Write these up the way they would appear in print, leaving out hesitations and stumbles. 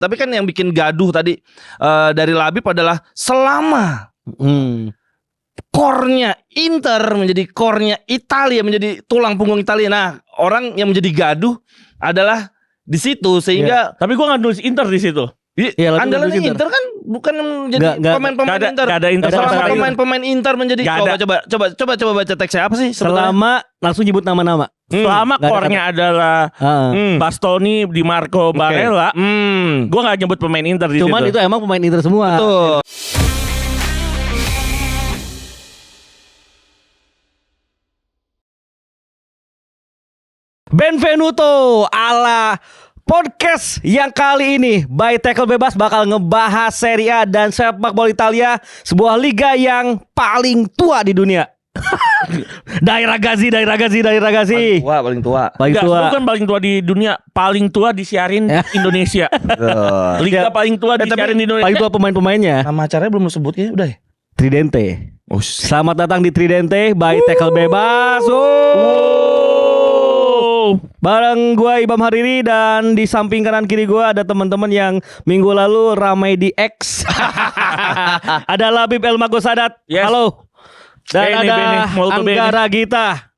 Tapi kan yang bikin gaduh tadi dari Labib adalah selama core-nya Inter menjadi core-nya Italia, menjadi tulang punggung Italia. Nah, orang yang menjadi gaduh adalah di situ sehingga. Tapi gue nggak nulis Inter di situ. Iya, andalannya Inter kan bukan menjadi pemain-pemain Inter. Gak ada Inter selama pemain-pemain Inter menjadi. Coba baca teksnya apa sih? Selama langsung nyebut nama-nama. Selama core-nya adalah Bastoni, Di Marco, Barella, gue nggak nyebut pemain Inter di situ. Cuman itu emang pemain Inter semua. Betul. Benvenuto ala podcast yang kali ini by Tackle Bebas bakal ngebahas Serie A dan sepak bola Italia, sebuah liga yang paling tua di dunia. Daerah Gazi. Paling tua. Bukan paling tua di dunia, paling tua disiarin Indonesia. Liga paling tua disiarin di Indonesia. Paling tua pemain-pemainnya. Nama acaranya belum disebut ya, udah ya. Tridente. Selamat datang di Tridente by Tackle Bebas. Bareng gue Ibam Hariri dan di samping kanan kiri gue ada teman-teman yang minggu lalu ramai di X. Ada Labib El Magosadat. Yes. Halo. Dan ada molto Anggara Gita.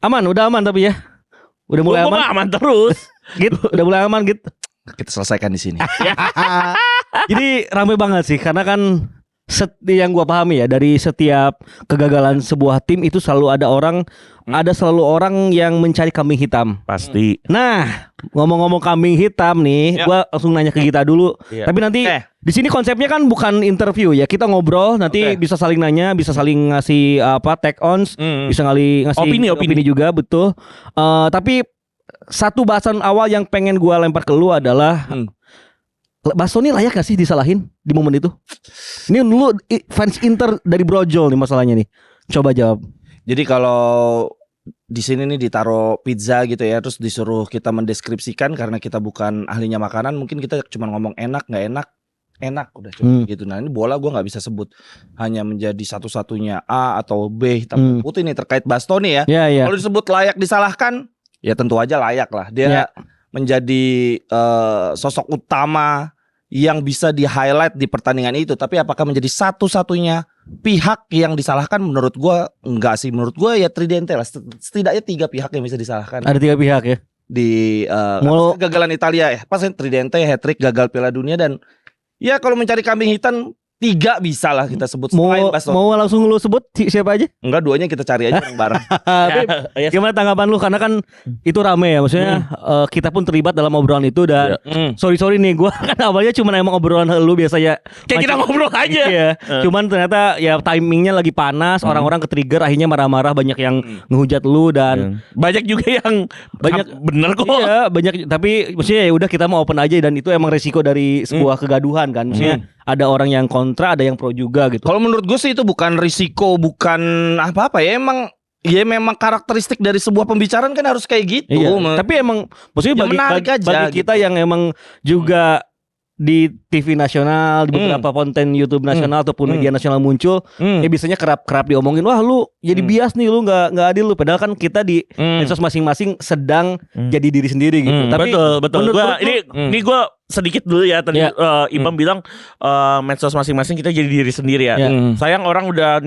Udah aman tapi ya. Udah mulai aman. Aman terus. Git, udah mulai aman Git. Kita selesaikan di sini. Jadi ramai banget sih karena kan yang gua pahami ya, dari setiap kegagalan sebuah tim itu selalu ada orang yang mencari kambing hitam. Pasti. Nah, ngomong-ngomong kambing hitam nih, gua langsung nanya ke Gita dulu. Tapi nanti di sini konsepnya kan bukan interview ya, kita ngobrol, nanti bisa saling nanya, bisa saling ngasih take ons, bisa ngasih opini juga, betul. Tapi satu bahasan awal yang pengen gua lempar ke lu adalah Bastoni layak gak sih disalahin di momen itu? Ini dulu fans Inter dari brojol nih masalahnya nih. Coba jawab. Jadi kalau di sini nih ditaruh pizza gitu ya, terus disuruh kita mendeskripsikan karena kita bukan ahlinya makanan, mungkin kita cuma ngomong enak nggak enak udah cuma gitu. Nah ini bola gue nggak bisa sebut hanya menjadi satu-satunya A atau B hitam putih nih terkait Bastoni ya. Kalau disebut layak disalahkan, ya tentu aja layak lah. Dia menjadi sosok utama yang bisa di-highlight di pertandingan itu. Tapi apakah menjadi satu-satunya pihak yang disalahkan? Menurut gue enggak sih. Menurut gue ya Tridente lah. Setidaknya 3 pihak yang bisa disalahkan. Ada 3 pihak ya. Di kegagalan Italia ya. Pas Tridente hat-trick, gagal Piala Dunia, dan ya kalau mencari kambing hitam 3 bisa lah kita sebut. Mau langsung lu sebut siapa aja? Enggak, 2-nya kita cari aja bareng. Gimana tanggapan lu? Karena kan itu rame ya, maksudnya kita pun terlibat dalam obrolan itu. Dan sorry nih, gue kan awalnya cuma emang obrolan lu biasanya kayak kita ngobrol aja. Iya. Cuman ternyata ya timingnya lagi panas, orang-orang ke-trigger, akhirnya marah-marah, banyak yang ngehujat lu dan banyak juga yang bener kok. Iya, banyak, tapi maksudnya ya udah kita mau open aja, dan itu emang resiko dari sebuah kegaduhan kan. Maksudnya ada orang yang kontra, ada yang pro juga gitu. Kalau menurut gue sih itu bukan risiko, bukan apa-apa ya, memang karakteristik dari sebuah pembicaraan kan harus kayak gitu. Iya, tapi emang maksudnya bagi kita yang emang juga di TV nasional, di beberapa konten YouTube nasional ataupun media nasional muncul, ya biasanya kerap diomongin, wah lu jadi bias nih, lu nggak adil lu. Padahal kan kita di medsos masing-masing sedang jadi diri sendiri gitu. Tapi betul. Ini gue sedikit dulu ya tadi Imam bilang medsos masing-masing kita jadi diri sendiri ya. Sayang orang udah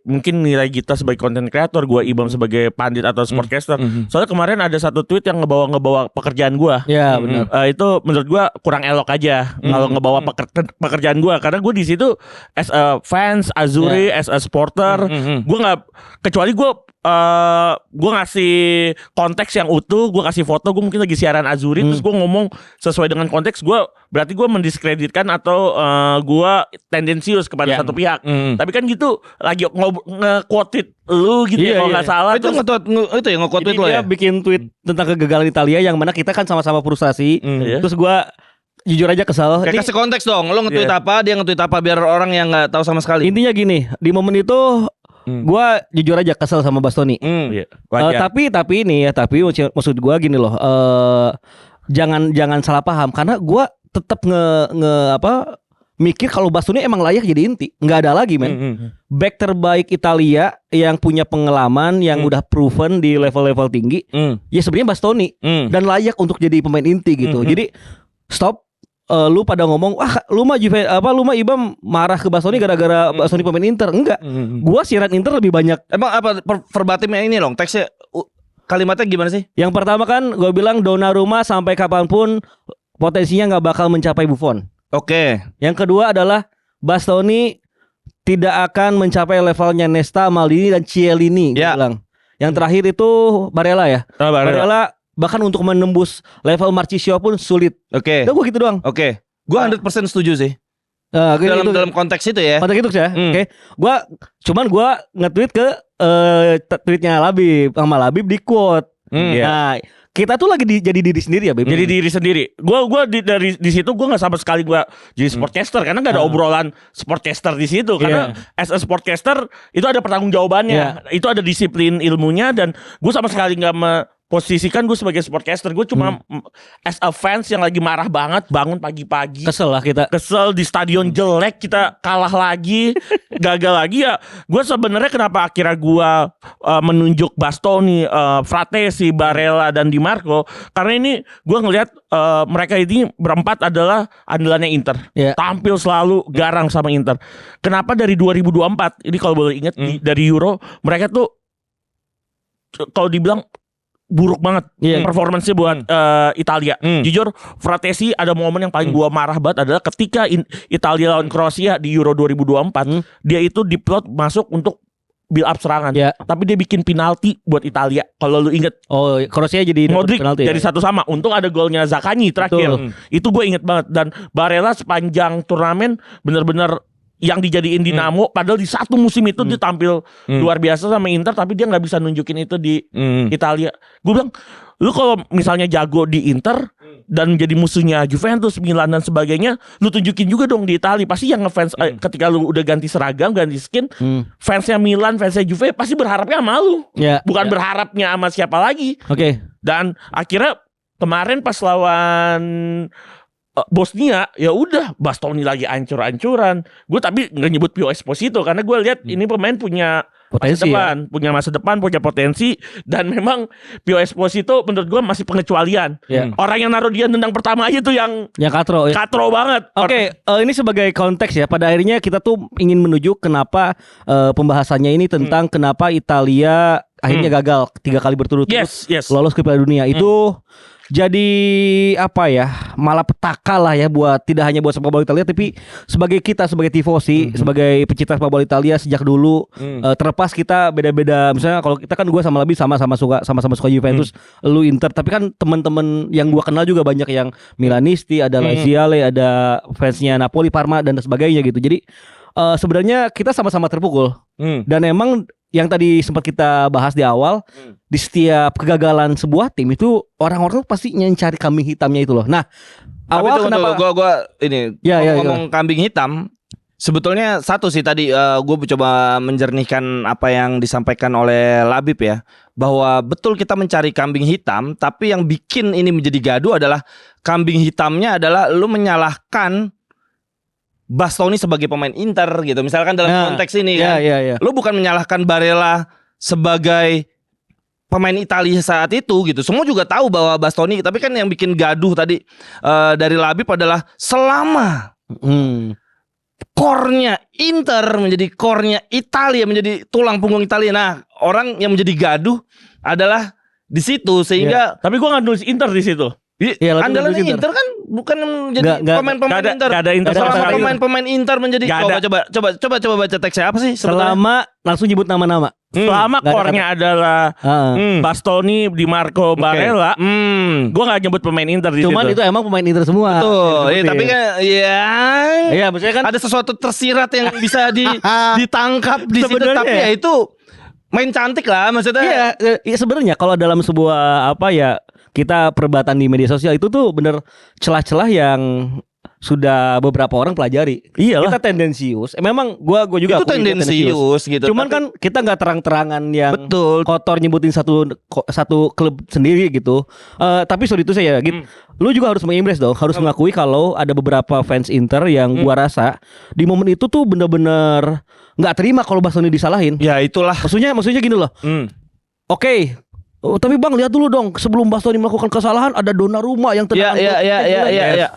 mungkin nilai kita sebagai content creator, gue Imam sebagai pandit atau sportcaster. Soalnya kemarin ada satu tweet yang ngebawa pekerjaan gue. Iya benar. Itu menurut gue kurang elok aja kalau ngebawa pekerjaan gue, karena gue di situ as a fans Azzurri, as a supporter, gue nggak, kecuali gue ngasih konteks yang utuh, gue kasih foto, gue mungkin lagi siaran Azzurri, terus gue ngomong sesuai dengan konteks, berarti gue mendiskreditkan atau gue tendensius kepada satu pihak. Tapi kan gitu lagi nge-quote lu gitu kalau nggak salah. Itu nge-quote tweet lo ya. Dia bikin tweet tentang kegagalan Italia yang mana kita kan sama-sama frustasi. Terus gue jujur aja kesal. Kasih konteks dong, lo nge-tweet apa, dia nge-tweet apa, biar orang yang nggak tahu sama sekali. Intinya gini, di momen itu gue jujur aja kesel sama Bastoni. Tapi maksud gue gini loh, jangan salah paham, karena gue tetap mikir kalau Bastoni emang layak jadi inti. Nggak ada lagi men. Back terbaik Italia yang punya pengalaman, yang udah proven di level-level tinggi, ya sebenarnya Bastoni, dan layak untuk jadi pemain inti gitu. Jadi stop lu pada ngomong, wah lu mah Ibam marah ke Bastoni gara-gara Bastoni pemain Inter. Enggak. Gua siaran Inter lebih banyak. Emang apa verbatimnya ini loh, teksnya kalimatnya gimana sih? Yang pertama kan gue bilang Donnarumma sampai kapanpun potensinya nggak bakal mencapai Buffon. Oke. Yang kedua adalah Bastoni tidak akan mencapai levelnya Nesta, Maldini dan Chiellini. Gue bilang. Yang terakhir itu Barella ya. Barella bahkan untuk menembus level Marchisio pun sulit. Oke. Udah gue gitu doang. Oke. Gue 100% setuju sih. Dalam konteks itu ya. Konteks itu ya. Oke. Gua nge-tweet ke tweetnya Labib sama Labib di quote. Nah, kita tuh lagi jadi diri sendiri ya, Bib. Jadi diri sendiri. Gua dari situ gua nggak sama sekali gua jadi sportcaster karena nggak ada obrolan sportcaster di situ. Karena as a sportcaster itu ada pertanggungjawabannya, itu ada disiplin ilmunya dan gua sama sekali nggak posisikan gue sebagai sportcaster. Gue cuma as a fans yang lagi marah banget, bangun pagi-pagi. Kesel lah kita. Kesel di stadion jelek, kita kalah lagi, gagal lagi ya. Gue sebenarnya kenapa akhirnya gue menunjuk Bastoni, Fratesi, Barella dan Di Marco, karena ini gue ngelihat mereka ini berempat adalah andalannya Inter. Tampil selalu garang sama Inter. Kenapa dari 2024 ini kalau boleh ingat dari Euro mereka tuh kalau dibilang buruk banget performance-nya buat Italia. Jujur Fratesi ada momen yang paling gua marah banget adalah ketika Italia lawan Kroasia di Euro 2024, dia itu diplot masuk untuk build up serangan. Tapi dia bikin penalti buat Italia. Kalau lu inget. Oh, Kroasia jadi Modric penalti. Jadi 1-1. Untung ada golnya Zaccagni terakhir. Itu gue inget banget. Dan Barella sepanjang turnamen bener-bener yang dijadiin Dinamo, padahal di satu musim itu dia tampil luar biasa sama Inter, tapi dia nggak bisa nunjukin itu di Italia. Gue bilang, lu kalau misalnya jago di Inter dan menjadi musuhnya Juventus, Milan dan sebagainya, lu tunjukin juga dong di Italia. Pasti yang ngefans ketika lu udah ganti seragam, ganti skin, fansnya Milan, fansnya Juve pasti berharapnya sama lu, bukan berharapnya sama siapa lagi. Dan akhirnya kemarin pas lawan Bosnia, ya udah Bastoni lagi ancur-ancuran. Gue tapi nggak nyebut Pio Esposito karena gue lihat ini pemain punya potensi, punya masa depan, punya potensi, dan memang Pio Esposito menurut gue masih pengecualian. Orang yang naruh dia tendang pertama aja tuh yang katro banget. Ini sebagai konteks ya. Pada akhirnya kita tuh ingin menuju kenapa pembahasannya ini tentang kenapa Italia akhirnya gagal 3 kali berturut-turut lolos ke Piala Dunia. Itu jadi apa ya, malapetaka lah ya buat tidak hanya buat sepak bola Italia, tapi sebagai kita sebagai tifosi, sebagai pecinta sepak bola Italia sejak dulu. Terlepas kita beda-beda, misalnya kalau kita kan gue sama lebih sama-sama suka Juventus, lu Inter, tapi kan teman-teman yang gue kenal juga banyak yang Milanisti, ada Laziale, ada fansnya Napoli, Parma dan sebagainya gitu. Jadi sebenarnya kita sama-sama terpukul. Dan emang yang tadi sempat kita bahas di awal, di setiap kegagalan sebuah tim itu orang-orang pasti mencari kambing hitamnya itu loh. Nah, awal kenapa gua ini ngomong kambing hitam, sebetulnya satu sih tadi gue coba menjernihkan apa yang disampaikan oleh Labib ya, bahwa betul kita mencari kambing hitam, tapi yang bikin ini menjadi gaduh adalah kambing hitamnya adalah lu menyalahkan Bastoni sebagai pemain Inter gitu. Misalkan dalam konteks ini kan, lu bukan menyalahkan Barella sebagai pemain Italia saat itu gitu. Semua juga tahu bahwa Bastoni, tapi kan yang bikin gaduh tadi dari Labib adalah selama core-nya Inter menjadi core-nya Italia, menjadi tulang punggung Italia. Nah, orang yang menjadi gaduh adalah di situ sehingga. Tapi gua nggak nulis Inter di situ. Andalannya Inter kan bukan menjadi pemain-pemain Inter. Gak ada Inter. Selama pemain-pemain Inter menjadi coba baca teksnya apa sih? Selama langsung nyebut nama-nama. Selama core-nya adalah Bastoni, Di Marco, Barella, gue gak nyebut pemain Inter di situ. Cuman itu emang pemain Inter semua. Betul. Tapi kan maksudnya kan ada sesuatu tersirat yang bisa ditangkap di situ. Tapi ya itu main cantik lah maksudnya. Iya sebenarnya kalau dalam sebuah kita perdebatan di media sosial itu tuh bener celah-celah yang sudah beberapa orang pelajari. Iyalah. Kita tendensius. Memang gua juga itu tendensius gitu. Cuman kan kita nggak terang-terangan yang kotor nyebutin satu klub sendiri gitu. Tapi sorry itu saya gitu. Lu juga harus mengimpress dong, harus mengakui kalau ada beberapa fans Inter yang gua rasa di momen itu tuh bener-bener nggak terima kalau Bastoni disalahin. Ya itulah. Maksudnya gini loh. Oke, Oh, tapi Bang lihat dulu dong, sebelum Bastoni melakukan kesalahan ada Donnarumma yang tendangan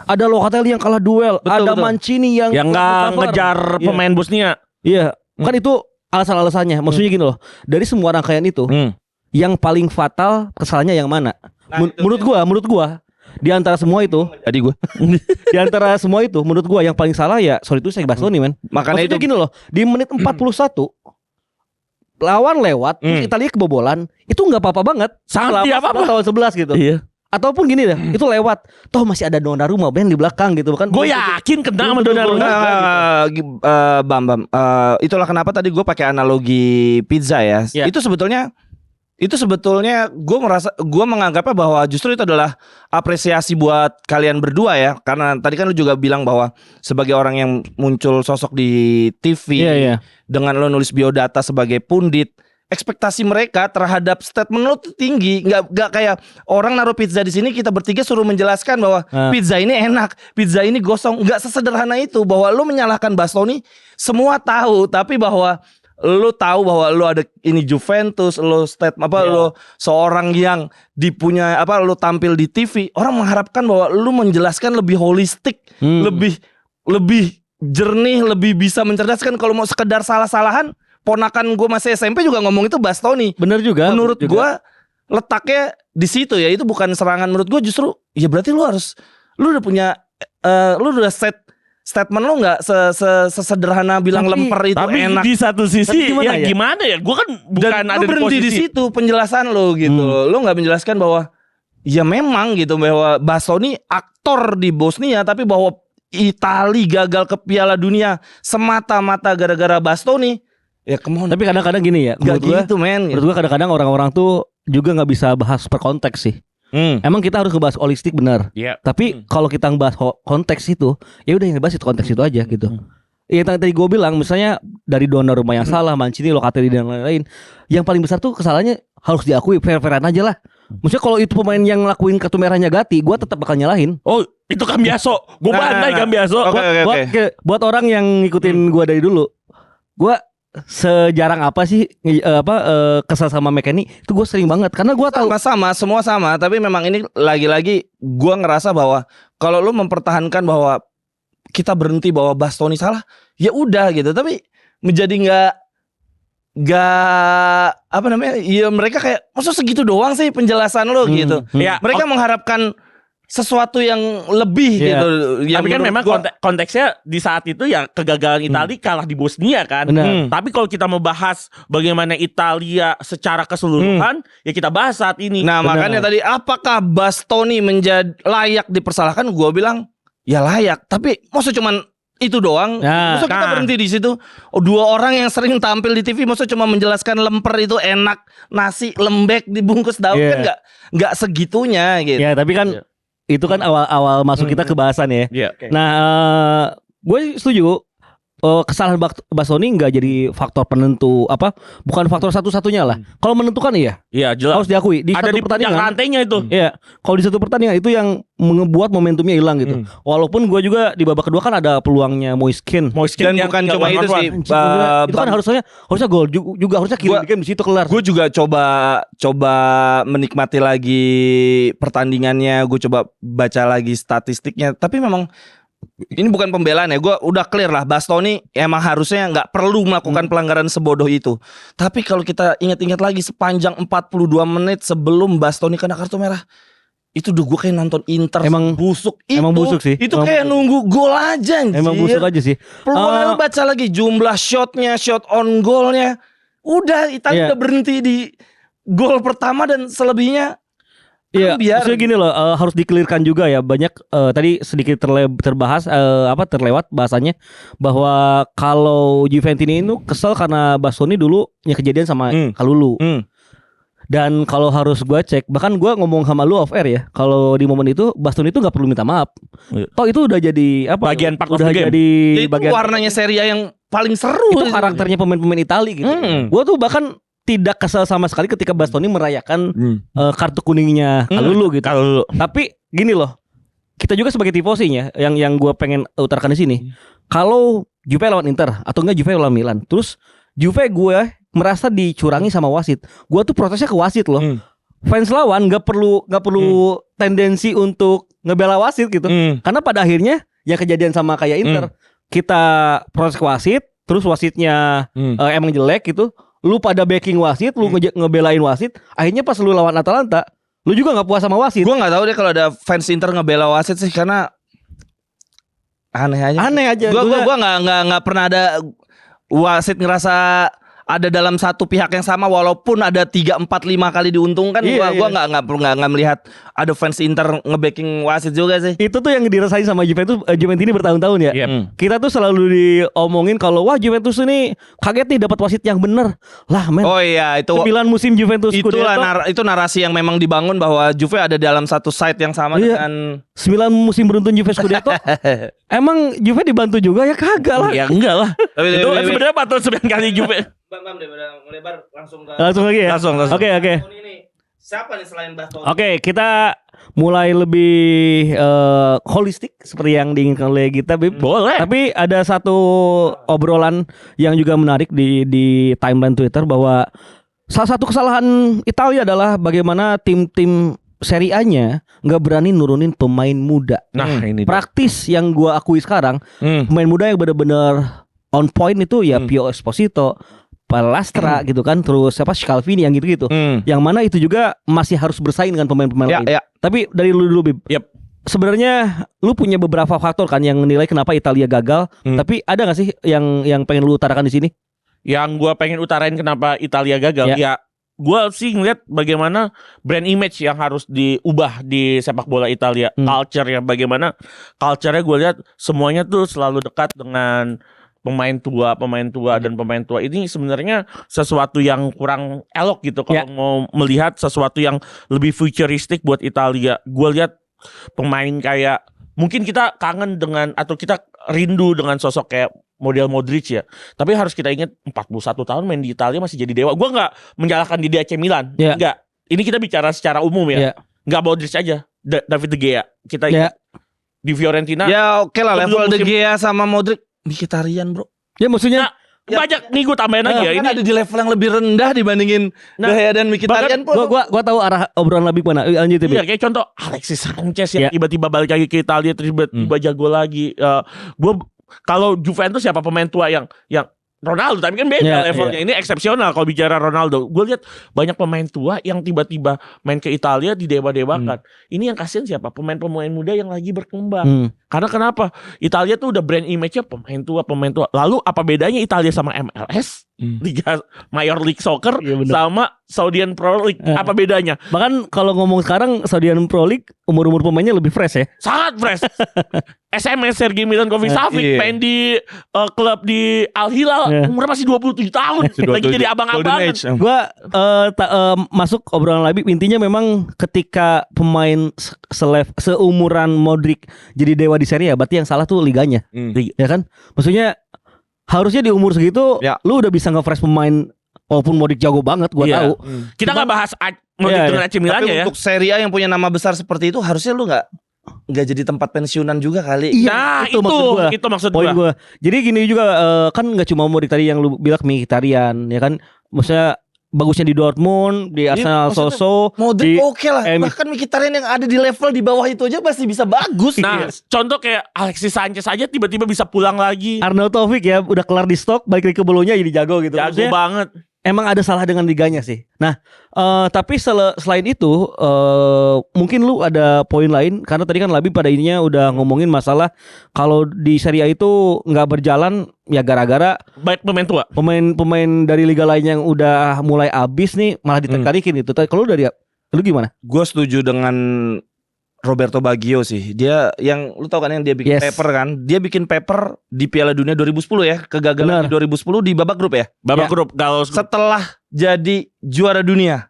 ada Locatelli yang kalah duel, ada Mancini yang nggak ngejar pemain Bosnia. Iya, kan itu alasan-alasannya. Maksudnya gini loh, dari semua rangkaian itu, yang paling fatal kesalahannya yang mana? Menurut gua di antara semua itu, di antara semua itu, menurut gua yang paling salah ya, sorry itu saya Bastoni men. Makanya maksudnya itu gini loh, di menit 41 lawan lewat, terus Italia kebobolan, itu nggak apa-apa banget. Sangat tidak apa-apa. Tahun 11 gitu. Iya. Ataupun gini deh, itu lewat, toh masih ada Donnarumma Ben di belakang gitu kan. Gue yakin kena sama Donnarumma. Bam, itulah kenapa tadi gue pakai analogi pizza ya. Itu sebetulnya gue menganggapnya bahwa justru itu adalah apresiasi buat kalian berdua ya, karena tadi kan lu juga bilang bahwa sebagai orang yang muncul sosok di TV dengan lo nulis biodata sebagai pundit, ekspektasi mereka terhadap statement lo tuh tinggi, nggak kayak orang naruh pizza di sini kita bertiga suruh menjelaskan bahwa pizza ini enak, pizza ini gosong, nggak sesederhana itu. Bahwa lo menyalahkan Bastoni semua tahu, tapi bahwa lo tahu bahwa lo ada ini Juventus, lo lo seorang yang lo tampil di TV, orang mengharapkan bahwa lo menjelaskan lebih holistik, lebih jernih, lebih bisa mencerdaskan. Kalau mau sekedar salah-salahan, ponakan gue masih SMP juga ngomong itu Bastoni. Bener juga. Menurut gue letaknya di situ ya, itu bukan serangan. Menurut gue justru ya berarti lu udah punya lu udah statement lo nggak sesederhana bilang lemper itu enak. Tapi di satu sisi gimana ya? Gue kan bukan ada di berhenti posisi di situ penjelasan lo gitu. Lo nggak menjelaskan bahwa ya memang gitu bahwa Bastoni aktor di Bosnia, tapi bahwa Italia gagal ke Piala Dunia semata-mata gara-gara Bastoni. Ya come on. Tapi kadang-kadang gini ya, menurut gue kadang-kadang orang-orang tuh juga nggak bisa bahas per konteks sih. Emang kita harus ngebahas holistik benar. Tapi kalau kita ngebahas konteks itu, ya udah yang dibahas itu konteks itu aja gitu. Yang tadi gue bilang, misalnya dari Donnarumma yang salah, Mancini, Locatelli dan lain-lain, yang paling besar tuh kesalahannya harus diakui, fair-fairan aja lah. Maksudnya kalau itu pemain yang ngelakuin kartu merahnya Gatti, gue tetap bakal nyalahin. Oh, itu Cambiaso. Gue bandai Cambiaso. Buat orang yang ngikutin gue dari dulu, gue sejarang apa sih kesal sama McKennie itu gue sering banget karena gue tahu semua sama, tapi memang ini lagi-lagi gue ngerasa bahwa kalau lu mempertahankan bahwa kita berhenti bahwa Bastoni salah, ya udah gitu, tapi menjadi nggak ya mereka kayak maksud segitu doang sih penjelasan lo gitu. Mereka mengharapkan sesuatu yang lebih gitu. Tapi kan memang konteksnya di saat itu ya kegagalan Italia kalah di Bosnia kan. Tapi kalau kita membahas bagaimana Italia secara keseluruhan, ya kita bahas saat ini. Nah makanya tadi apakah Bastoni menjadi layak dipersalahkan? Gue bilang ya layak. Tapi maksud cuman itu doang. Maksud kita berhenti di situ. Dua orang yang sering tampil di TV, maksud cuma menjelaskan lemper itu enak, nasi lembek dibungkus daun kan nggak segitunya gitu. Ya tapi kan itu kan awal masuk kita ke bahasan ya. Nah, gue setuju. Kesalahan Bastoni nggak jadi faktor penentu bukan faktor satu-satunya lah. Kalau menentukan iya jelas harus diakui di ada satu di pertandingan rantainya itu. Iya, kalau di satu pertandingan itu yang membuat momentumnya hilang gitu. Walaupun gue juga di babak kedua kan ada peluangnya Moiskin dan bukan cuma itu sih. Itu kan harusnya gol juga harusnya kill game di situ kelar. Gue juga coba menikmati lagi pertandingannya. Gue coba baca lagi statistiknya. Tapi memang ini bukan pembelaan ya, gue udah clear lah Bastoni emang harusnya nggak perlu melakukan pelanggaran sebodoh itu. Tapi kalau kita ingat-ingat lagi sepanjang 42 menit sebelum Bastoni kena kartu merah, itu udah gue kayak nonton Inter emang busuk. Emang busuk sih. Itu kayak nunggu gol aja anjir. Emang busuk aja sih. Peluangnya lu baca lagi jumlah shotnya, shot on goalnya, udah Italia udah berhenti di gol pertama dan selebihnya. Iya, maksudnya gini loh, harus dikelirkan juga ya. Banyak tadi sedikit terlewat bahasanya bahwa kalau Juventini itu kesel karena Bastoni dulu ya kejadian sama Kalulu. Dan kalau harus gue cek, bahkan gue ngomong sama lu off air ya, kalau di momen itu Bastoni itu nggak perlu minta maaf. Toh itu udah jadi bagian part of the game. Jadi itu warnanya Serie A yang paling seru. Itu karakternya pemain-pemain Italia gitu. Gue tuh bahkan tidak kesal sama sekali ketika Bastoni merayakan kartu kuningnya Kalulu gitu. Tapi gini loh, kita juga sebagai tifosinya yang gue pengen utarakan di sini. Kalau Juve lawan Inter atau enggak Juve lawan Milan, terus Juve gue merasa dicurangi sama wasit, gue tuh protesnya ke wasit loh. fans lawan nggak perlu tendensi untuk ngebela wasit gitu. Karena pada akhirnya yang kejadian sama kayak Inter, kita proses ke wasit, terus wasitnya emang jelek gitu. Lu pada backing wasit, lu ngebelain wasit, akhirnya pas lu lawan Atalanta, lu juga nggak puas sama wasit. Gue nggak tahu deh kalau ada fans Inter ngebela wasit sih, karena aneh aja. Gue nggak pernah ada wasit ngerasa ada dalam satu pihak yang sama walaupun ada 3, 4, 5 kali diuntungkan. Gue nggak melihat ada fans Inter ngebacking wasit juga sih. Itu tuh yang dirasain sama Juventus ini bertahun-tahun ya. Kita tuh selalu diomongin kalau wah Juventus ini kaget nih dapat wasit yang bener. Lah men. Oh iya, itu 9 musim Juventus itu narasi yang memang dibangun bahwa Juve ada dalam satu side yang sama dengan 9 musim beruntun Juve Scudetto. Emang Juve dibantu juga ya kagak lah. Ya enggak lah. Itu sebenarnya patut 9 kali Juve. Bang deh melebar langsung lagi ya. Langsung. Oke. Siapa nih selain Bastoni? Oke, kita mulai lebih holistik seperti yang diinginkan oleh kita, Bib. Boleh. Tapi ada satu obrolan yang juga menarik di timeline Twitter bahwa salah satu kesalahan Italia adalah bagaimana tim-tim Serie A-nya nggak berani nurunin pemain muda. Nah, ini praktis yang gua akui sekarang, pemain muda yang benar-benar on point itu ya Pio Esposito, Palastra gitu kan, terus Scalvini yang gitu-gitu. Yang mana itu juga masih harus bersaing dengan pemain-pemain lain. Tapi dari lu dulu, Bib. Sebenarnya lu punya beberapa faktor kan yang menilai kenapa Italia gagal. Tapi ada nggak sih yang pengen lu utarakan di sini? Yang gua pengen utarain kenapa Italia gagal? Ya gua sih ngeliat bagaimana brand image yang harus diubah di sepak bola Italia. Culture-nya bagaimana? Culture-nya gue lihat semuanya tuh selalu dekat dengan pemain tua dan pemain tua ini sebenarnya sesuatu yang kurang elok gitu kalau mau melihat sesuatu yang lebih futuristik buat Italia. Gue lihat pemain kayak mungkin kita kangen dengan atau kita rindu dengan sosok kayak model Modric ya. Tapi harus kita ingat 41 tahun main di Italia masih jadi dewa. Gue nggak menyalahkan di AC Milan, enggak. Ini kita bicara secara umum ya. Nggak Modric aja, David De Gea. Kita ingat di Fiorentina. Ya oke lah, level De Gea sama Modric Mkhitaryan bro. Ya maksudnya banyak nih gue tambahin lagi ya. Ini ada di level yang lebih rendah dibandingin De Gea dan Mkhitaryan pun. Gua tahu arah obrolan lebih mana. Lanjut ya. Kayak contoh Alexis Sanchez yang tiba-tiba balik lagi ke Italia tiba-tiba jago lagi. Gue kalau Juventus siapa pemain tua yang Ronaldo, tapi kan beda levelnya. Ini eksepsional kalau bicara Ronaldo. Gue lihat banyak pemain tua yang tiba-tiba main ke Italia didewa-dewakan. Ini yang kasihan siapa? Pemain-pemain muda yang lagi berkembang. Karena kenapa? Italia tuh udah brand image-nya pemain tua. Lalu apa bedanya Italia sama MLS? Liga Major League Soccer sama Saudian Pro League. Apa bedanya? Bahkan kalau ngomong sekarang Saudian Pro League umur pemainnya lebih fresh ya. Sangat fresh. SMS Sergei Milinkovic-Savic main di klub di Al Hilal umur masih 27 tahun. Lagi jadi abang-abangan. Gua masuk obrolan lagi, intinya memang ketika pemain seumuran Modric jadi dewa di Serie A, berarti yang salah tuh liganya. Ya kan? Maksudnya harusnya di umur segitu lu udah bisa nge-fresh pemain. Walaupun Modric jago banget, gua tahu. Kita nggak bahas Modric dengan AC Milan ya. Untuk Serie A yang punya nama besar seperti itu, harusnya lu nggak jadi tempat pensiunan juga kali. Iya, itu maksud gua. Jadi gini juga kan nggak cuma Modric tadi yang lu bilang Mkhitaryan, ya kan? Maksudnya bagusnya di Dortmund, di Arsenal Modric oke lah. Bahkan Mkhitaryan yang ada di level di bawah itu aja pasti bisa bagus. Nah, contoh kayak Alexis Sanchez aja tiba-tiba bisa pulang lagi. Arnaud Taufik ya udah kelar di stok, balik lagi ke Bolonya jadi jago gitu. Jago banget. Emang ada salah dengan liganya sih. Nah, tapi selain itu mungkin lu ada poin lain karena tadi kan Labi pada ininya udah ngomongin masalah kalau di Serie A itu nggak berjalan ya gara-gara baik pemain tua. Pemain dari liga lain yang udah mulai habis nih malah ditekan-tekan itu. Kalau lu gimana? Gue setuju dengan Roberto Baggio sih. Dia yang lu tau kan yang dia bikin paper kan. Dia bikin paper di Piala Dunia 2010 ya. Kegagalan di 2010 di babak grup ya. Babak grup. Setelah jadi juara dunia.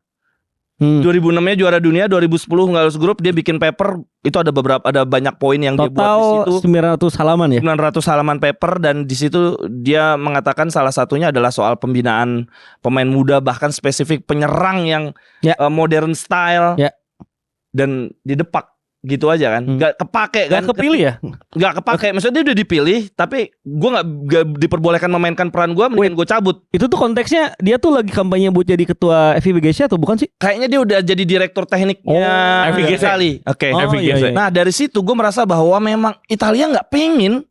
2006-nya juara dunia, 2010 nggak lolos grup, dia bikin paper itu ada banyak poin yang dia buat di situ. 900 halaman ya. 900 halaman paper dan di situ dia mengatakan salah satunya adalah soal pembinaan pemain muda bahkan spesifik penyerang yang modern style dan didepak gitu aja kan, nggak kepake kan, Gak kepilih ya? nggak kepake. Maksudnya dia udah dipilih, tapi gue nggak diperbolehkan memainkan peran gue, mendingan gue cabut. Itu tuh konteksnya dia tuh lagi kampanye buat jadi ketua FIBGC atau bukan sih? Kayaknya dia udah jadi direktur tekniknya FIGC. Italia. Oke. FIGC. Nah dari situ gue merasa bahwa memang Italia nggak pengen,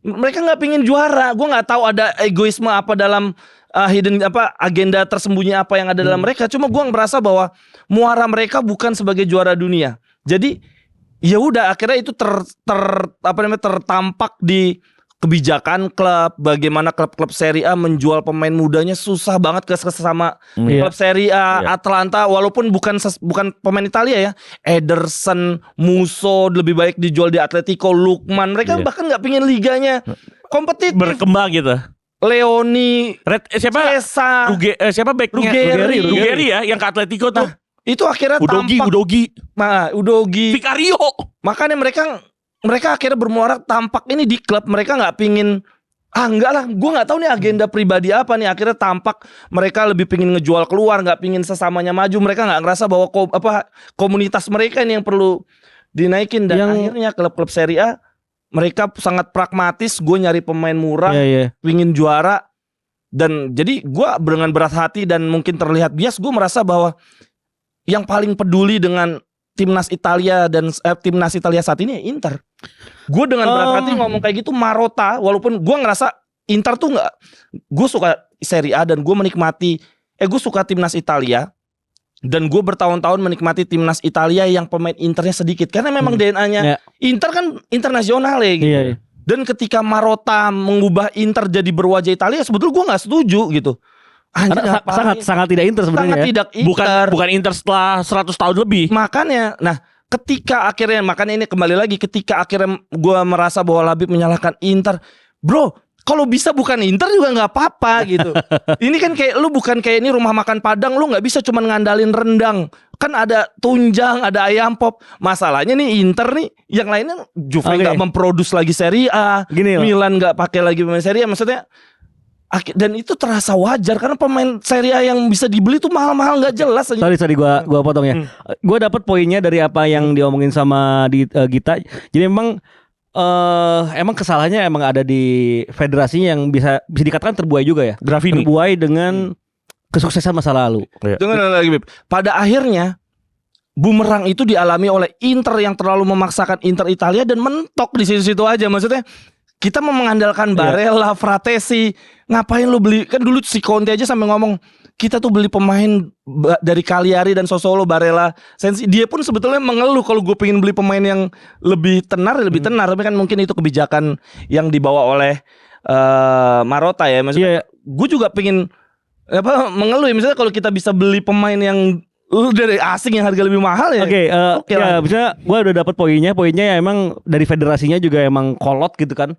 mereka nggak pengen juara. Gue nggak tahu ada egoisme apa dalam hidden agenda tersembunyi apa yang ada dalam mereka. Cuma gue merasa bahwa muara mereka bukan sebagai juara dunia. Jadi ya udah akhirnya itu tertampak di kebijakan klub, bagaimana klub-klub Serie A menjual pemain mudanya susah banget ke sesama klub Serie A. Atlanta walaupun bukan pemain Italia ya, Ederson, Musso lebih baik dijual di Atletico, Lukman, mereka bahkan nggak pingin liganya kompetitif, berkembang gitu. Leoni, siapa? Cesar, Siapa backnya? Ruggeri ya, yang ke Atletico tuh. Itu akhirnya Udogi. Udogi. Vicario. Makanya mereka akhirnya bermuara tampak ini di klub. Mereka nggak pingin, enggak lah, gue nggak tahu nih agenda pribadi apa nih. Akhirnya tampak mereka lebih pingin ngejual keluar, nggak pingin sesamanya maju. Mereka nggak ngerasa bahwa komunitas mereka ini yang perlu dinaikin. Dan akhirnya klub-klub Serie A mereka sangat pragmatis. Gue nyari pemain murah, pingin juara. Dan jadi gue dengan berat hati dan mungkin terlihat bias, gue merasa bahwa yang paling peduli dengan timnas Italia dan timnas Italia saat ini Inter. Gue dengan berat hati ngomong kayak gitu, Marotta, walaupun gue ngerasa Inter tuh nggak, gue suka Serie A dan gue menikmati, gue suka timnas Italia dan gue bertahun-tahun menikmati timnas Italia yang pemain Internya sedikit karena memang DNA-nya Inter kan internasional ya gitu. Dan ketika Marotta mengubah Inter jadi berwajah Italia, sebetulnya gue nggak setuju gitu. Sangat tidak Inter sebenarnya. Sangat tidak Inter. Bukan Inter setelah 100 tahun lebih. Makanya, nah ketika akhirnya, makanya ini kembali lagi, ketika akhirnya gue merasa bahwa Labib menyalahkan Inter, bro, kalau bisa bukan Inter juga nggak apa-apa gitu. Ini kan kayak lu bukan kayak ini rumah makan Padang, lu nggak bisa cuma ngandalin rendang. Kan ada tunjang, ada ayam pop. Masalahnya nih Inter nih, yang lainnya Juve nggak memproduksi lagi Serie A, Milan nggak pakai lagi pemain Serie A. Maksudnya, dan itu terasa wajar karena pemain Serie A yang bisa dibeli tuh mahal-mahal nggak jelas. Sorry gua potong ya. Gua dapat poinnya dari apa yang diomongin sama Gita. Jadi emang kesalahannya emang ada di federasinya yang bisa dikatakan terbuai juga ya. Gravini. Terbuai dengan kesuksesan masa lalu. Dengar lagi, Bib. Pada akhirnya bumerang itu dialami oleh Inter yang terlalu memaksakan Inter Italia dan mentok di situ-situ aja. Maksudnya kita mengandalkan Barella, Fratesi, ngapain lu beli? Kan dulu si Conte aja sampai ngomong kita tuh beli pemain dari Cagliari dan Sassuolo, Barella, Sensi. Dia pun sebetulnya mengeluh kalau gue pengen beli pemain yang lebih tenar. Tapi kan mungkin itu kebijakan yang dibawa oleh Marotta ya. Maksudnya gue juga pengen mengeluh ya. Misalnya kalau kita bisa beli pemain yang dari asing yang harga lebih mahal ya. Ya misalnya gue udah dapat poinnya ya emang dari federasinya juga emang kolot gitu kan.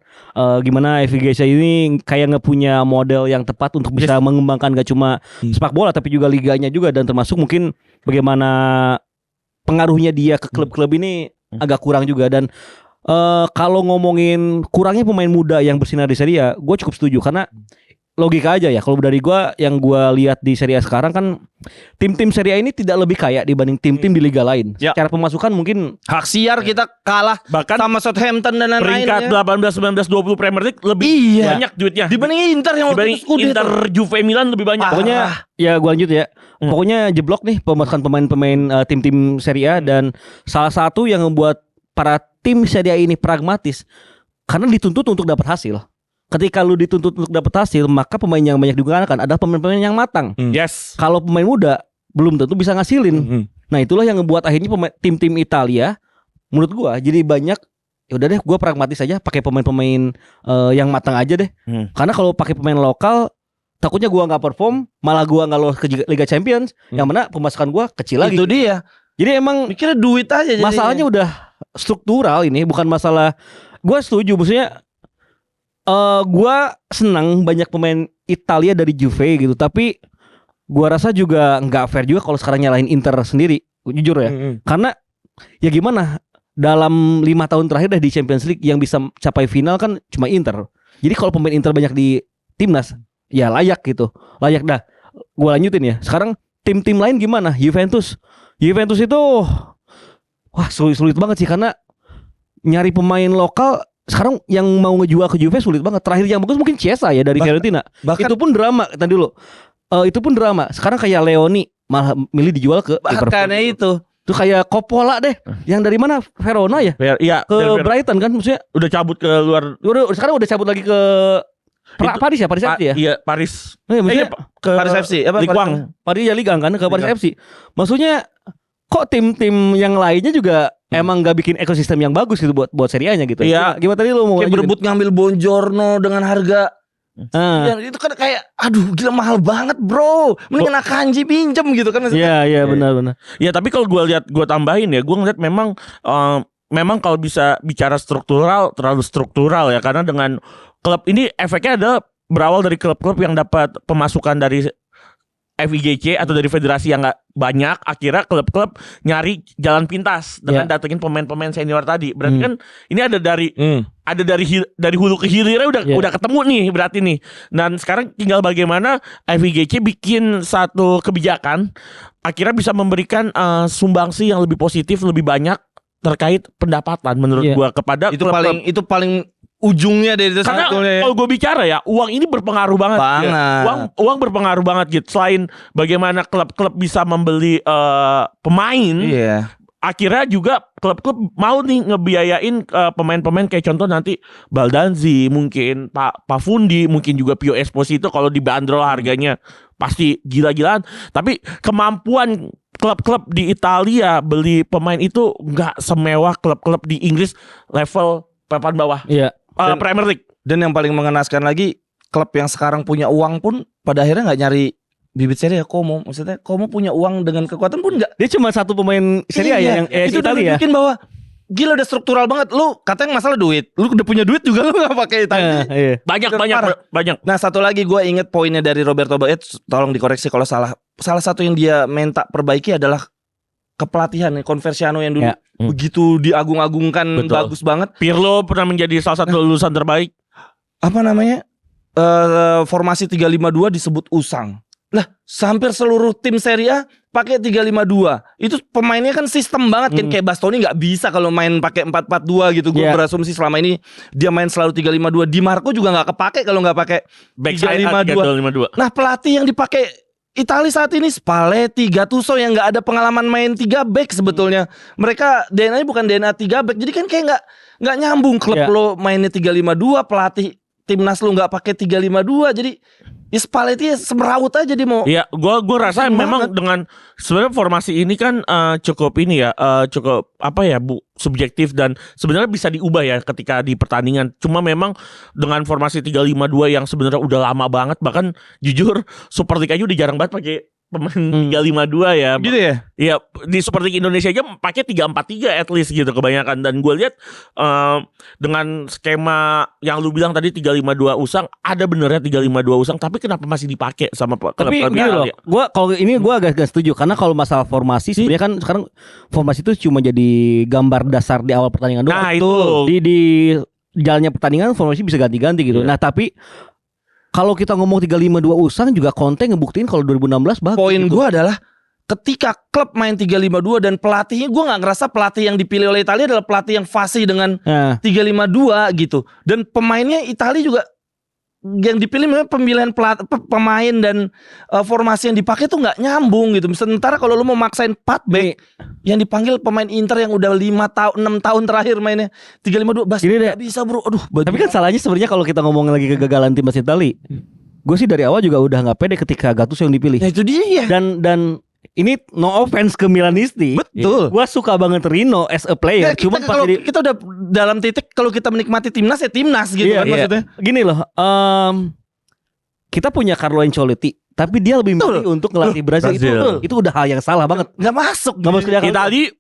Gimana FIGC ini kayak nggak punya model yang tepat untuk bisa mengembangkan gak cuma sepak bola tapi juga liganya juga, dan termasuk mungkin bagaimana pengaruhnya dia ke klub-klub ini agak kurang juga. Dan kalau ngomongin kurangnya pemain muda yang bersinar di Serie A, gue cukup setuju karena logika aja ya. Kalau dari gue, yang gue lihat di Serie A sekarang kan tim-tim Serie A ini tidak lebih kaya dibanding tim-tim di liga lain. Secara pemasukan mungkin hak siar kita kalah bahkan sama Southampton dan lain-lain. Peringkat 18, 19, 20 Premier League lebih banyak duitnya dibanding Inter yang waktu itu Inter, Juve, Milan lebih banyak. Pokoknya ya gue lanjut ya. Pokoknya jeblok nih pemasukan pemain-pemain tim-tim Serie A, dan salah satu yang membuat para tim Serie A ini pragmatis karena dituntut untuk dapat hasil. Ketika lu dituntut untuk dapat hasil, maka pemain yang banyak digunakan adalah pemain-pemain yang matang. Kalau pemain muda belum tentu bisa ngasilin. Nah, itulah yang ngebuat akhirnya tim-tim Italia menurut gua jadi banyak, ya udah deh gua pragmatis aja pakai pemain-pemain yang matang aja deh. Karena kalau pakai pemain lokal takutnya gua nggak perform, malah gua nggak lolos ke Liga Champions, yang mana pemasukan gua kecil lagi. Itu dia. Jadi emang mikirnya duit aja jadinya. Masalahnya udah struktural ini, bukan masalah. Gua setuju, maksudnya gua senang banyak pemain Italia dari Juve gitu, tapi gua rasa juga nggak fair juga kalau sekarang nyalahin Inter sendiri, jujur ya. Karena ya gimana, dalam 5 tahun terakhir dah di Champions League yang bisa capai final kan cuma Inter. Jadi kalau pemain Inter banyak di timnas, ya layak gitu, layak dah. Gua lanjutin ya. Sekarang tim-tim lain gimana? Juventus itu wah sulit banget sih karena nyari pemain lokal sekarang yang mau ngejual ke Juve sulit banget. Terakhir yang bagus mungkin Chiesa ya dari Fiorentina. Itu pun drama tadi dulu. Itu pun drama. Sekarang kayak Leoni malah milih dijual ke Liverpool. Itu kayak Coppola deh. Yang dari mana? Verona ya? Iya, ke Brighton kan maksudnya. Udah cabut ke luar. Sekarang udah cabut lagi ke Paris ya? Paris FC ya? Iya, Paris. Maksudnya ke Paris FC apa? Paris ya Ligue 1 kan ke Paris FC. Maksudnya kok tim-tim yang lainnya juga emang gak bikin ekosistem yang bagus gitu buat Serie A-nya gitu. Iya. Gimana tadi lu mau kayak berebut ngambil Bongiorno dengan harga itu kan kayak aduh gila mahal banget bro. Mending Akanji pinjem gitu kan. Iya benar. Ya tapi kalau gue tambahin ya, gue ngeliat memang kalau bisa bicara struktural terlalu struktural ya, karena dengan klub ini efeknya ada berawal dari klub-klub yang dapat pemasukan dari FIGC atau dari federasi yang nggak banyak, akhirnya klub-klub nyari jalan pintas dengan datengin pemain-pemain senior tadi. Berarti kan ini ada dari hulu ke hilirnya udah ketemu nih berarti nih. Dan sekarang tinggal bagaimana FIGC bikin satu kebijakan akhirnya bisa memberikan sumbangsi yang lebih positif, lebih banyak terkait pendapatan menurut gua kepada klub-klub. Itu paling ujungnya dari itu. Karena kalau gue bicara ya, uang ini berpengaruh banget. Uang berpengaruh banget gitu. Selain bagaimana klub-klub bisa membeli pemain, akhirnya juga klub-klub mau nih ngebiayain pemain-pemain kayak contoh nanti Baldanzi, mungkin Pak Fundi, mungkin juga Pio Esposito kalau dibanderol harganya pasti gila-gilaan. Tapi kemampuan klub-klub di Italia beli pemain itu nggak semewah klub-klub di Inggris level papan bawah. Iya. Premier League. Dan yang paling mengenaskan lagi, klub yang sekarang punya uang pun pada akhirnya nggak nyari bibit Serie A. Como, maksudnya Como punya uang dengan kekuatan pun nggak. Dia cuma satu pemain Serie A yang itu udah Italia. nunjukin bahwa gila udah struktural banget. Lu katanya masalah duit, lu udah punya duit juga lu nggak pakai Italia. Banyak. Nah satu lagi gue inget poinnya dari Roberto Baggio, tolong dikoreksi kalau salah. Salah satu yang dia minta perbaiki adalah kepelatihan Conversiano yang dulu begitu diagung-agungkan. Betul. Bagus banget. Pirlo pernah menjadi salah satu lulusan terbaik. Apa namanya? Formasi 352 disebut usang. Lah, hampir seluruh tim Serie A pakai 352. Itu pemainnya kan sistem banget kan, kayak Bastoni nggak bisa kalau main pakai 442 gitu. Gue berasumsi selama ini dia main selalu 352. Di Marco juga nggak kepake kalau nggak pakai 352. Nah, pelatih yang dipakai Italia saat ini Spalletti, Gattuso yang nggak ada pengalaman main 3 back sebetulnya. Mereka DNA-nya bukan DNA 3 back. Jadi kan kayak nggak nyambung klub lo mainnya 352, pelatih timnas lo nggak pakai 352. Jadi ya Spalletti semeraut aja dia mau. Iya, gua rasa memang dengan sebenarnya formasi ini kan cukup ini ya, cukup apa ya subjektif dan sebenarnya bisa diubah ya ketika di pertandingan. Cuma memang dengan formasi 352 yang sebenarnya udah lama banget, bahkan jujur Super League aja udah jarang banget pakai pemain 352 ya. Gitu ya? Iya, di Super League Indonesia aja pakai 343 at least gitu kebanyakan. Dan gue lihat dengan skema yang lu bilang tadi 352 usang, ada benernya 352 usang, tapi kenapa masih dipakai sama klub-klub? Tapi gini loh, gue agak setuju karena kalau masalah formasi sebenarnya kan sekarang formasi itu cuma jadi gambar dasar di awal pertandingan doang. Nah, itu di jalannya pertandingan formasi bisa ganti-ganti gitu. Nah, tapi kalau kita ngomong 352 usang juga Conte ngebuktiin kalau 2016 bagus. Poin gitu. gue adalah ketika klub main 352 dan pelatihnya, gue nggak ngerasa pelatih yang dipilih oleh Italia adalah pelatih yang fasih dengan 352 gitu. Dan pemainnya Italia juga yang dipilih memang pemilihan pemain dan formasi yang dipakai tuh nggak nyambung gitu. Sementara kalau lu mau maksain 4 back yang dipanggil pemain Inter yang udah 6 tahun terakhir mainnya 352 nggak bisa bro. Aduh. Tapi kan salahnya sebenarnya kalau kita ngomong lagi kegagalan timnas Italia, gue sih dari awal juga udah nggak pede ketika Gattuso yang dipilih. Nah itu dia. Dan ini no offense ke Milanisti. Betul. Gue suka banget Rino as a player. Cuma kalau kita udah dalam titik kalau kita menikmati timnas ya timnas gitu kan maksudnya. Gini loh, kita punya Carlo Ancelotti, tapi dia lebih milih untuk ngelatih Brazil. Itu udah hal yang salah banget. Nggak masuk. Italia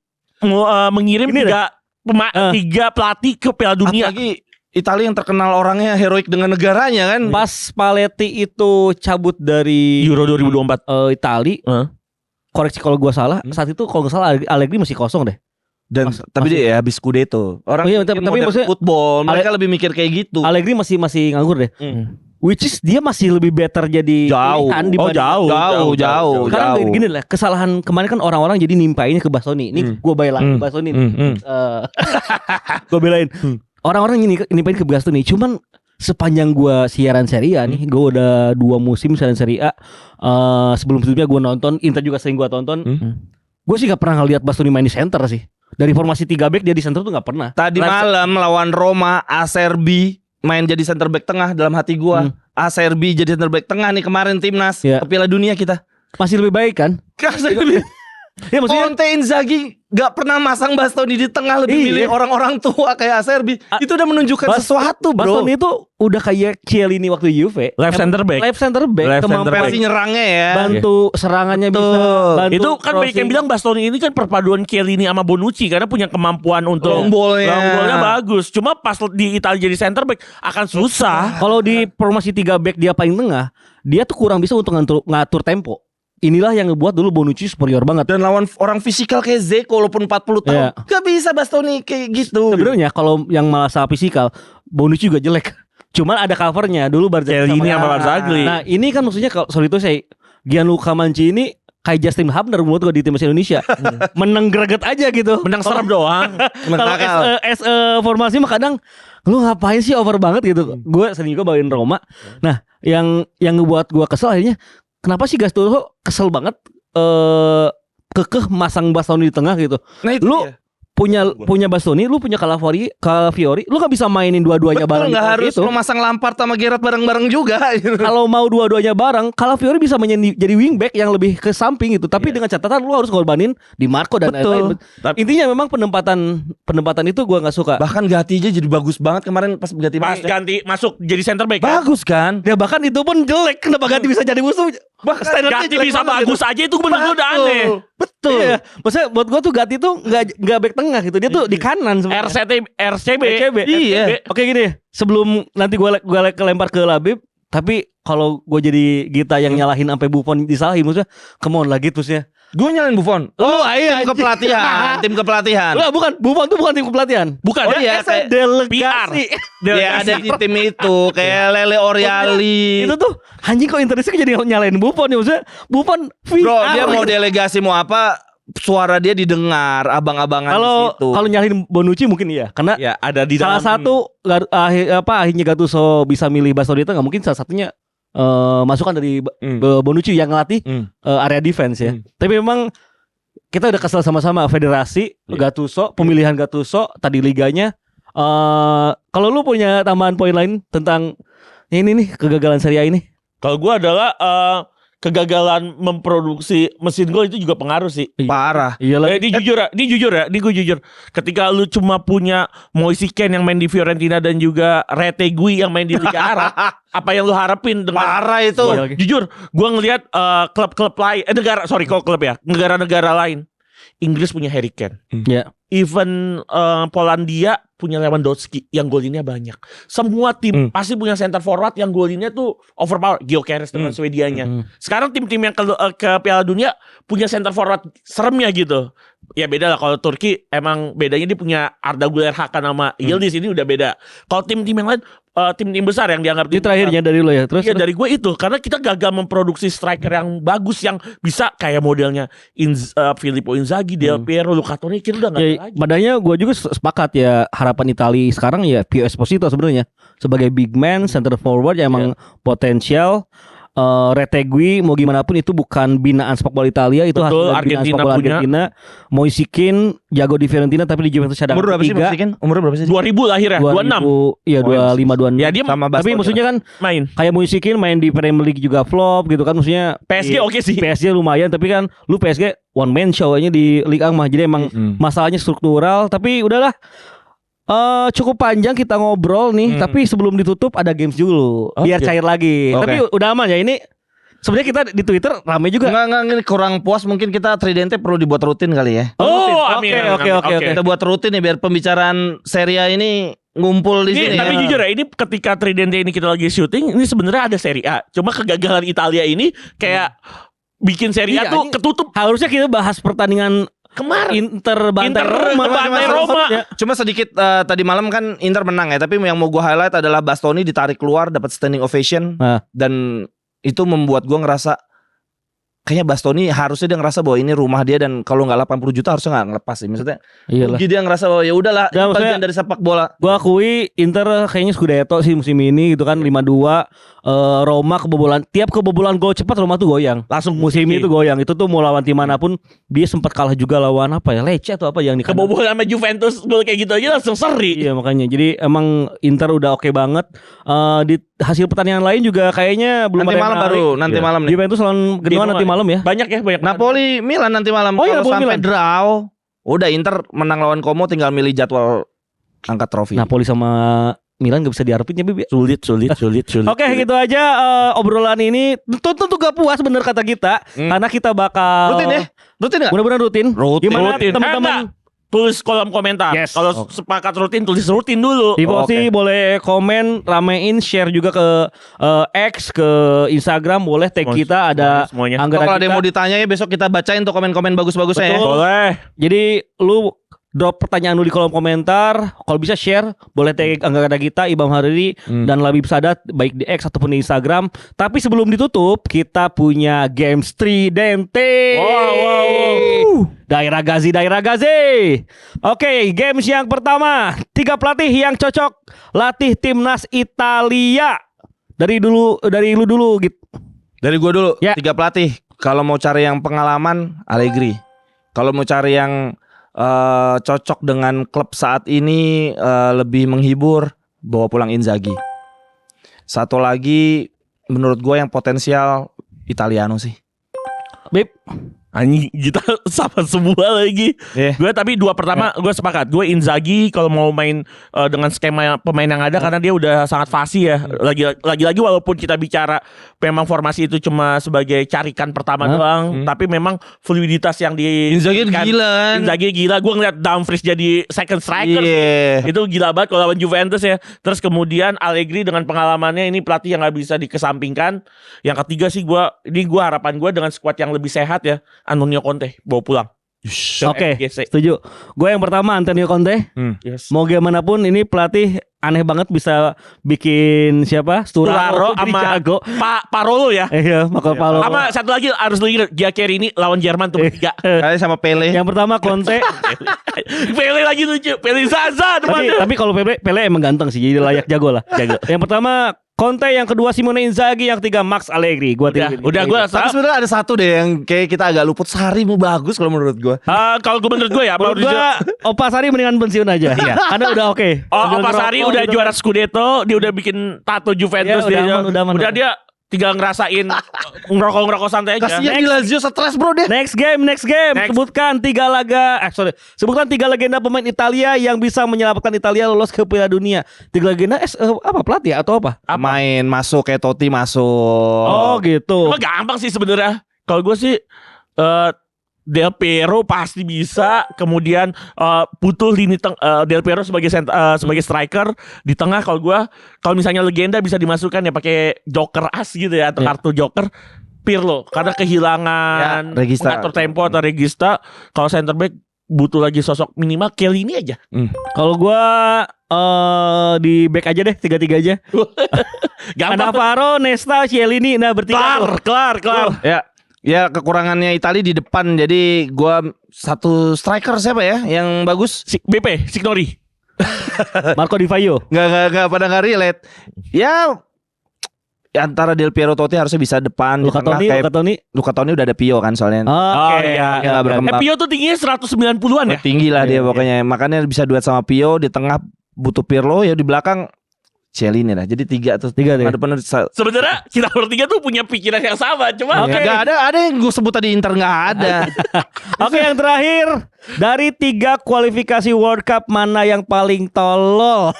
mengirim 3 pelatih ke Piala Dunia. Apalagi Italia yang terkenal orangnya heroik dengan negaranya kan. Pas Spalletti itu cabut dari Euro 2024 Italia. Koreksi kalau gue salah, saat itu kalau nggak salah Allegri masih kosong deh. Dan tapi dia ya habis Scudetto. Orang tapi maksudnya football, mereka lebih mikir kayak gitu. Allegri masih nganggur deh. Which is dia masih lebih better jadi Jauh. pilihan Oh dibanding- jauh. Sekarang gini lah, kesalahan kemarin kan orang-orang jadi nimpainnya ke Bastoni. Ini gue belain Bastoni. Gue belain. Orang-orang nimpain ke Bastoni. Cuman sepanjang gue siaran Serie A nih, gue udah 2 musim siaran Serie A. Sebelum-sebelumnya gue nonton, Inter juga sering gue tonton. Gue sih gak pernah ngeliat Bastoni main di center sih. Dari formasi 3 back dia di center tuh gak pernah. Tadi malam lawan Roma, Acerbi main jadi center back tengah dalam hati gua. Acerbi jadi center back tengah nih kemarin timnas ke Piala Dunia kita. Masih lebih baik kan? Ya maksudnya Conte Inzaghi gak pernah masang Bastoni di tengah, lebih milih orang-orang tua kayak Acerbi. Itu udah menunjukkan sesuatu, bro. Bastoni itu udah kayak Chiellini waktu Juve. Left center back. Kemampuan Versi nyerangnya ya. bantu serangannya bisa. Bantu Itu kan banyak yang bilang Bastoni ini kan perpaduan Chiellini sama Bonucci karena punya kemampuan untuk long ball-nya bagus. Cuma pas di Italia jadi center back akan susah. Kalau di formasi 3 back dia paling tengah, dia tuh kurang bisa untuk ngatur tempo. Inilah yang ngebuat dulu Bonucci superior banget. Dan lawan orang fisikal kayak Zeko walaupun 40 tahun gak bisa Bastoni kayak gitu. Sebenarnya kalau yang masalah fisikal, Bonucci juga jelek. Cuman ada covernya dulu Chiellini sama Barzagli. Nah ini kan maksudnya kalau sorry itu saya Gianluca Mancini kayak Justin Hubner menurut gue di timnas Indonesia. Menang greget aja gitu. Menang serem doang. Kalau formasi mah kadang lu ngapain sih over banget gitu. Gue sering juga bawain Roma. Nah yang ngebuat gue kesel akhirnya, kenapa sih Gattuso kesel banget kekeh masang Bastoni di tengah gitu. Nah itu lu punya Bastoni, lu punya Calafiori, lu gak bisa mainin dua-duanya bareng. Nggak harus gitu. memasang Lampard sama Gerrard bareng-bareng juga. Kalau mau dua-duanya bareng, Calafiori bisa jadi wingback yang lebih ke samping gitu. Tapi dengan catatan lu harus ngorbanin Di Marco dan lain-lain. Intinya memang penempatan itu gua nggak suka. Bahkan Gatti aja jadi bagus banget kemarin pas ganti Ganti masuk jadi center back. bagus kan? Ya bahkan itu pun jelek. Kenapa Gatti bisa jadi musuh? Ganti bisa bagus aja itu benar-benar udah aneh. Betul. Iya. Maksudnya buat gua tuh Gatti tuh nggak back tengah gitu. Dia tuh di kanan sebenarnya. RCB. Iya. Oke gini, sebelum nanti gue lempar ke Labib, tapi kalau gue jadi Gita yang nyalahin sampai Buffon disalahin, maksudnya come on lagi terusnya. Gue nyalain Buffon. Iya, Tim kepelatihan, tim kepelatihan. Lah bukan, Buffon tuh bukan tim kepelatihan. Bukan. Oh iya, kayak delegasi. Ya ada di tim itu kayak Lele Oriali. Itu tuh anjing kok Indonesia jadi nyalain Buffon ya, maksudnya Buffon VR. Bro, dia mau delegasi mau apa? Suara dia didengar abang-abangan di situ. Kalau nyalahin Bonucci mungkin iya, karena Ya ada di salah dalam. satu akhirnya Gattuso bisa milih Bastoni itu nggak mungkin salah satunya masukan dari Bonucci yang ngelatih area defense ya. Tapi memang kita udah kesel sama-sama federasi, Gattuso, pemilihan Gattuso, tadi liganya. Kalau lu punya tambahan poin lain tentang ini nih kegagalan Serie A ini? Kalau gue adalah kegagalan memproduksi mesin gol itu juga pengaruh sih. Parah. Iyalah. Ini gue jujur. Ketika lu cuma punya Moise Kean yang main di Fiorentina dan juga Retegui yang main di Liga Arab, apa yang lu harapin dengan Parah itu. Jujur, gue ngelihat klub-klub lain, negara-negara lain. Inggris punya Harry Kane. Ya. Even Polandia punya Lewandowski yang golinnya banyak. Semua tim pasti punya center forward yang golinnya tuh overpower. Gyökeres dengan Swedianya. Sekarang tim-tim yang ke Piala Dunia punya center forward seremnya gitu. Ya beda lah, kalau Turki emang bedanya dia punya Arda Güler Hakan sama Yildiz, ini udah beda. Kalau tim-tim yang lain, tim-tim besar yang dianggap Ini terakhirnya dari lo ya. Terus iya dari gue itu, karena kita gagal memproduksi striker yang bagus yang bisa kayak modelnya Filippo Inzaghi, Del Piero, Luca Toni, kita udah nggak ada lagi. Padahal gue juga sepakat ya, harapan Italia sekarang ya Pio Esposito sebenarnya sebagai big man center forward yang emang potensial. Retegui mau gimana pun itu bukan binaan sepak bola Italia, itu Betul, hasil binaan sepak bola Argentina. Moise Kean jago di Fiorentina tapi di Juventus cadangan. Umur berapa sih Moise Kean? Umur berapa sih? 2000 lahir ya, 26. Iya 25 26. Ya dia sama Tapi maksudnya kan main kayak Moise Kean main di Premier League juga flop gitu kan, maksudnya PSG oke sih. PSG lumayan, tapi kan lu PSG one man show-nya di Liga mah, jadi emang masalahnya struktural. Tapi udahlah, cukup panjang kita ngobrol nih, tapi sebelum ditutup ada games dulu biar cair lagi. Tapi udah aman ya ini. Sebenarnya kita di Twitter rame juga. Enggak ini kurang puas, mungkin kita Tridente perlu dibuat rutin kali ya. Amin. Oke. Kita buat rutin nih biar pembicaraan Serie A ini ngumpul di sini. Tapi jujur ya, ini ketika Tridente ini kita lagi syuting, ini sebenarnya ada Serie A. Cuma kegagalan Italia ini kayak bikin Serie A tuh ketutup. Harusnya kita bahas pertandingan Kemarin Inter bantai Roma. Ya. Cuma sedikit tadi malam kan Inter menang ya, tapi yang mau gue highlight adalah Bastoni ditarik keluar dapat standing ovation dan itu membuat gue ngerasa kayaknya Bastoni harusnya dia ngerasa bahwa ini rumah dia dan kalau nggak 80 juta harusnya nggak ngelepas sih. Maksudnya rugi dia ngerasa bahwa ya udahlah ini bagian dari sepak bola. Gua akui Inter kayaknya Scudetto sih musim ini gitu kan 5-2. Roma kebobolan, tiap kebobolan gol cepat Roma tuh goyang. Langsung musim itu goyang. Itu tuh mau lawan tim manapun dia sempat kalah juga lawan apa ya? Lecce atau apa yang di kebobolan sama Juventus gol kayak gitu aja langsung seri. Iya makanya. Jadi emang Inter udah oke banget. Di hasil pertandingan lain juga kayaknya belum nanti ada malam baru nanti malam nih. Juventus lawan Genoa nanti malam ya. Banyak Napoli Milan nanti malam. Oh iya, kalau sampai Milan. draw udah Inter menang lawan Como tinggal milih jadwal angkat trofi. Napoli sama Milan gak bisa diharapin ya Bib. Sulit. Oke gitu aja obrolan ini tentu gak puas bener kata kita karena kita bakal rutin ya? Rutin gak? Mudah-mudahan rutin. Gimana teman-teman? Tulis kolom komentar. Yes. Kalau sepakat rutin tulis rutin dulu. Tifosi boleh komen, ramein, share juga ke X, ke Instagram, boleh tag kita ada semuanya. anggota Kalau kita. ada yang mau ditanya ya besok kita bacain tuh komen-komen bagus-bagusnya ya. Boleh. Jadi lu drop pertanyaan lu di kolom komentar. Kalau bisa share, boleh tag anggota kita Ibam Hariri dan Labib Sadat baik di X ataupun di Instagram. Tapi sebelum ditutup, kita punya games Tridente. Wow. Daerah Gazi. Oke, games yang pertama, 3 pelatih yang cocok latih timnas Italia. Dari lu dulu gitu. Dari gua dulu Ya. 3 pelatih. Kalau mau cari yang pengalaman Allegri. Kalau mau cari yang cocok dengan klub saat ini lebih menghibur bawa pulang Inzaghi. Satu lagi menurut gue yang potensial Italiano sih. Bib. Anjing kita sama semua lagi. Gue tapi 2 pertama gue sepakat. Gue Inzaghi kalau mau main dengan skema pemain yang ada karena dia udah sangat fasih ya. Lagi-lagi walaupun kita bicara memang formasi itu cuma sebagai carikan pertama doang, tapi memang fluiditas yang di Inzaghi gila. Inzaghi gila. Gue ngeliat Dumfries jadi second striker. Itu gila banget kalau lawan Juventus ya. Terus kemudian Allegri dengan pengalamannya ini pelatih yang gak bisa dikesampingkan. Yang ketiga sih gue harapan gue dengan skuad yang lebih sehat ya. Antonio Conte bawa pulang. Oke, setuju. Gue yang pertama Antonio Conte. Yes. Mau gimana pun ini pelatih aneh banget bisa bikin siapa? Sturaro sama Pak Parolo ya. Iya, Marco Parolo. Sama satu lagi harus lagi Giaccherini lawan Jerman tuh 3. Kali sama Pele. Yang pertama Conte. Pele lagi lucu. Pele Zaza depannya. Tapi kalau Pele emang ganteng sih, jadi layak jago lah. Yang pertama Conte, yang kedua Simone Inzaghi, yang ketiga Max Allegri. Udah gue. Tapi sebenarnya ada satu deh yang kayak kita agak luput. Sari mau bagus kalau menurut gue. Kalau menurut gue ya, menurut gue Opa Sari mendingan pensiun aja. Karena udah oke. Opa Sari udah juara Scudetto, dia udah bikin tato Juventus ya, udah dia tinggal ngerasain ngerokok santai aja. Kasian di Lazio stres bro deh. Next game. Sebutkan 3 legenda pemain Italia yang bisa menyelamatkan Italia lolos ke Piala Dunia. 3 legenda apa pelatih atau apa? Main masuk kayak Totti masuk. Oh gitu. Cuma gampang sih sebenarnya. Kalau gue sih Del Piero pasti bisa. Kemudian butuh lini Del Piero sebagai striker di tengah. Kalau misalnya legenda bisa dimasukkan ya pakai joker as gitu ya atau kartu joker. Pirlo karena kehilangan mengatur tempo atau regista. Kalau center back butuh lagi sosok minimal Chiellini aja. Kalau gua di back aja deh 3-3 aja. Cannavaro, Nesta, Chiellini, nah bertiga. Kelar. Ya kekurangannya Italia di depan. Jadi gua satu striker siapa ya yang bagus? BP Signori. Marco Di Vaio. Enggak pada enggak relate. Ya antara Del Piero Totti harusnya bisa depan. Luca Toni udah ada Pio kan soalnya. Pio tuh tingginya 190-an ya. Tinggi lah dia pokoknya. Makanya bisa duet sama Pio. Di tengah butuh Pirlo, ya di belakang Chiellini lah. Jadi 3 tuh. 3 deh. Sebenarnya kita bertiga tuh punya pikiran yang sama. Cuma Gak ada yang gue sebut tadi Inter gak ada. Oke, yang terakhir, dari 3 kualifikasi World Cup mana yang paling tolol?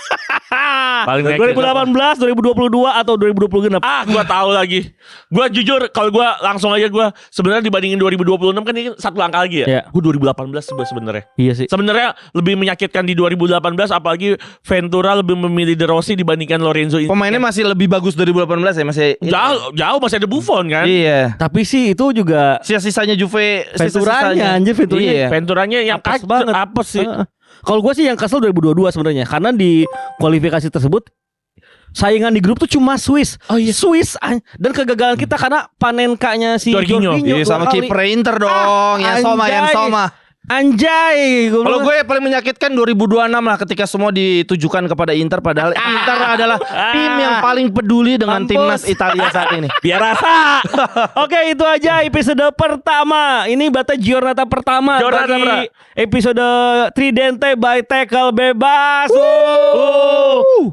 Paling meyakinkan. 2018, 2022 atau 2020 genap? Gua tahu lagi. Gua jujur kalau gua langsung aja gua sebenarnya dibandingin 2026 kan ini satu langkah lagi ya. Iya. Gua 2018 gua sebenarnya. Iya sih. Sebenarnya lebih menyakitkan di 2018 apalagi Ventura lebih memilih De Rossi dibandingkan Lorenzo Insigne. Pemainnya masih lebih bagus 2018 ya, masih jauh masih ada Buffon kan. Iya. Tapi sih itu juga Sisa-sisanya Juve, Venturanya anjir, Venturanya. Iya. Venturanya yang Apes banget. apa sih? Kalau gue sih yang kesel 2022 sebenarnya, karena di kualifikasi tersebut saingan di grup tuh cuma Swiss. Oh iya. Swiss dan kegagalan kita karena Panenkanya si Jorginho. Jorginho Iya, sama dua kali. kiper Inter dong, Yan Soma. Anjay, Kalau gue paling menyakitkan 2026 lah ketika semua ditujukan kepada Inter, padahal Inter adalah tim yang paling peduli dengan Mampus. timnas Italia saat ini. Biar rasa. Oke, itu aja episode pertama. Ini Bata Giornata pertama Giornata bagi episode Tridente by Tackle Bebas.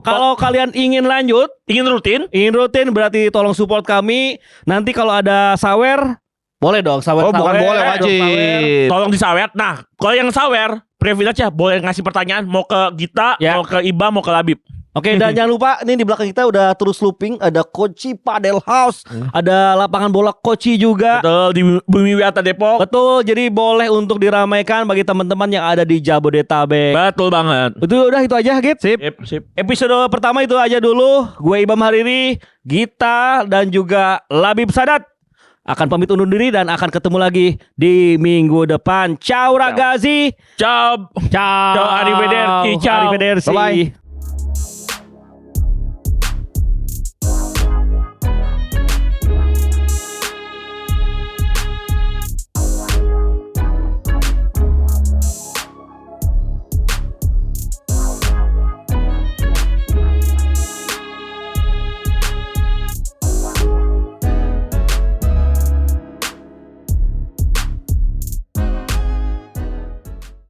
Kalau kalian ingin lanjut, Ingin rutin berarti tolong support kami. Nanti kalau ada sawer, boleh dong sawer. Oh, bukan boleh, wajib. tolong disawer. Nah, kalau yang sawer privilege ya boleh ngasih pertanyaan mau ke Gita, Ya. mau ke Iba, mau ke Labib. Oke, dan jangan lupa nih di belakang kita udah terus looping, ada Koci Padel House, ada lapangan bola Koci juga. Betul, di Bumi Wiata Depok. Betul, jadi boleh untuk diramaikan bagi teman-teman yang ada di Jabodetabek. Betul banget. Betul, udah itu aja, Git. Sip. Episode pertama itu aja dulu. Gue Ibam Hariri, Gita, dan juga Labib Sadat akan pamit undur diri dan akan ketemu lagi di minggu depan. Ciao ragazzi. Ciao. Ciao. Arrivederci. Ciao. Arrivederci. Bye-bye.